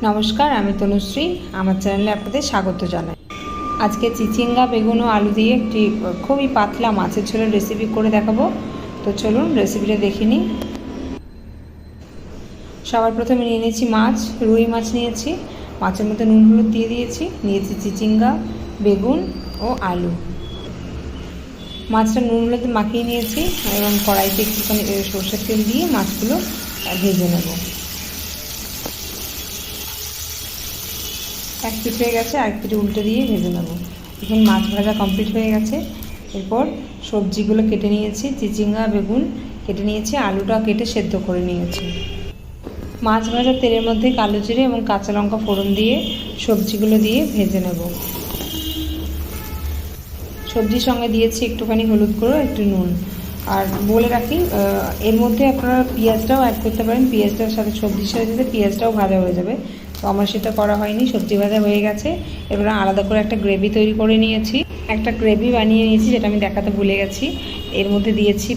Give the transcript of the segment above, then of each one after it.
নমস্কার, আমি তনুশ্রী। আমার চ্যানেলে আপনাদের স্বাগত জানাই। আজকে চিচিঙ্গা, বেগুন ও আলু দিয়ে একটি খুবই পাতলা মাছের ঝোলের রেসিপি করে দেখাবো। তো চলুন রেসিপিটা দেখে নিই। সবার প্রথমে নিয়ে নিয়েছি মাছ, রুই মাছ নিয়েছি। মাছের মধ্যে নুন হলুদ দিয়ে দিয়েছি। নিয়েছি চিচিঙ্গা, বেগুন ও আলু। মাছটা নুন হলুদ মাখিয়ে নিয়েছি এবং কড়াইতে একটুখানি সরষের তেল দিয়ে মাছগুলো ভেজে নেব। এক পিঠ হয়ে গেছে, আরেক পিঠে উল্টে দিয়ে ভেজে নেব। এখন মাছ ভাজা কমপ্লিট হয়ে গেছে। এরপর সবজিগুলো কেটে নিয়েছি, চিচিঙ্গা, বেগুন কেটে নিয়েছি, আলুটা কেটে সেদ্ধ করে নিয়েছি। মাছ ভাজা তেলের মধ্যে কালো জিরে এবং কাঁচা লঙ্কা ফোড়ন দিয়ে সবজিগুলো দিয়ে ভেজে নেব। সবজির সঙ্গে দিয়েছি একটুখানি হলুদ গুঁড়ো, একটু নুন। আর বলে রাখি, এর মধ্যে আপনারা পেঁয়াজটাও অ্যাড করতে পারেন। পেঁয়াজটার সাথে সবজির সাথে সাথে পেঁয়াজটাও ভাজা হয়ে যাবে। তো আমার সেটা করা হয়নি, সবজি ভাজা হয়ে গেছে। এবার আলাদা করে একটা গ্রেভি তৈরি করে নিয়েছি। একটা গ্রেভি বানিয়ে নিয়েছি, যেটা আমি দেখাতে ভুলে গেছি। এর মধ্যে দিয়েছি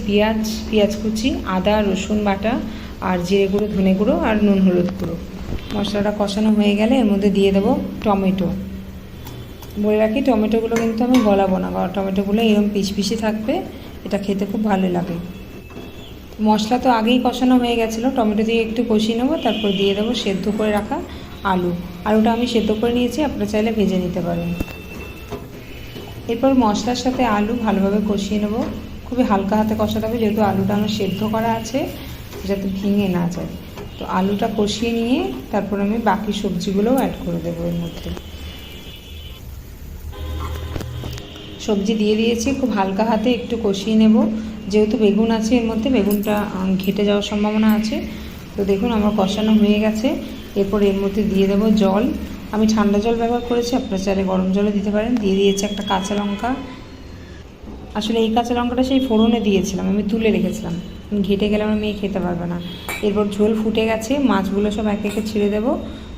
পেঁয়াজ কুচি, আদা রসুন বাটা, আর জিরে গুঁড়ো, ধনে গুঁড়ো আর নুন হলুদ গুঁড়ো। মশলাটা কষানো হয়ে গেলে এর মধ্যে দিয়ে দেবো টমেটো। বলে রাখি, টমেটোগুলো কিন্তু আমি গলাবো না, কারণ টমেটোগুলো এরকম পিচপিচি থাকবে, এটা খেতে খুব ভালো লাগে। মশলা তো আগেই কষানো হয়ে গেছিলো, টমেটো দিয়ে একটু কষিয়ে নেবো। তারপর দিয়ে দেবো সেদ্ধ করে রাখা আলুটা আমি সেদ্ধ করে নিয়েছি, আপনারা চাইলে ভেজে নিতে পারেন। এরপর মশলার সাথে আলু ভালোভাবে কষিয়ে নেব। খুবই হালকা হাতে কষাতে হবে, যেহেতু আলুটা আমার সেদ্ধ করা আছে, যাতে ভেঙে না যায়। তো আলুটা কষিয়ে নিয়ে তারপর আমি বাকি সবজিগুলোও অ্যাড করে দেবো এর মধ্যে। সবজি দিয়ে দিয়েছি, খুব হালকা হাতে একটু কষিয়ে নেব। যেহেতু বেগুন আছে এর মধ্যে, বেগুনটা ঘেটে যাওয়ার সম্ভাবনা আছে। তো দেখুন আমার কষানো হয়ে গেছে। এরপর এর মধ্যে দিয়ে দেবো জল। আমি ঠান্ডা জল ব্যবহার করেছি, আপনারা চাইলে গরম জলও দিতে পারেন। দিয়ে দিয়েছি একটা কাঁচা লঙ্কা। আসলে এই কাঁচা লঙ্কাটা সেই ফোড়নে দিয়েছিলাম, আমি তুলে রেখেছিলাম, ঘেটে গেলে আমার মেয়ে খেতে পারবে না। এরপর ঝোল ফুটে গেছে, মাছগুলো সব একে একে ছেড়ে দেবো।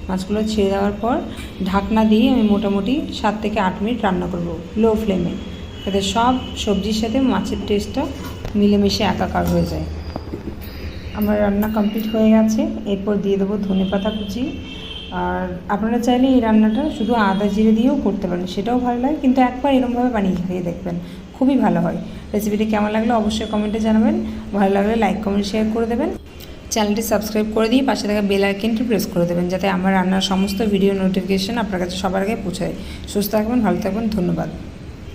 মাছগুলো ছেড়ে দেওয়ার পর ঢাকনা দিয়ে আমি মোটামুটি 7 থেকে 8 মিনিট রান্না করব লো ফ্লেমে, যাতে সব সবজির সাথে মাছের টেস্টটা মিলেমিশে একাকার হয়ে যায়। আমার রান্না কমপ্লিট হয়ে গেছে। এরপর দিয়ে দেবো ধনেপাতা কুচি। আর আপনারা চাইলে এই রান্নাটা শুধু আদা জিরে দিয়েও করতে পারেন, সেটাও ভালো লাগে। কিন্তু একবার এরকমভাবে বানিয়ে খেয়ে দেখবেন, খুবই ভালো হয়। রেসিপিটি কেমন লাগলো অবশ্যই কমেন্টে জানাবেন। ভালো লাগলে লাইক কমেন্ট শেয়ার করে দেবেন। চ্যানেলটি সাবস্ক্রাইব করে দিয়ে পাশে থাকা বেল আইকনটি প্রেস করে দেবেন, যাতে আমার রান্নার সমস্ত ভিডিও নোটিফিকেশান আপনার কাছে সবার আগে পৌঁছায়। সুস্থ থাকবেন, ভালো থাকবেন, ধন্যবাদ।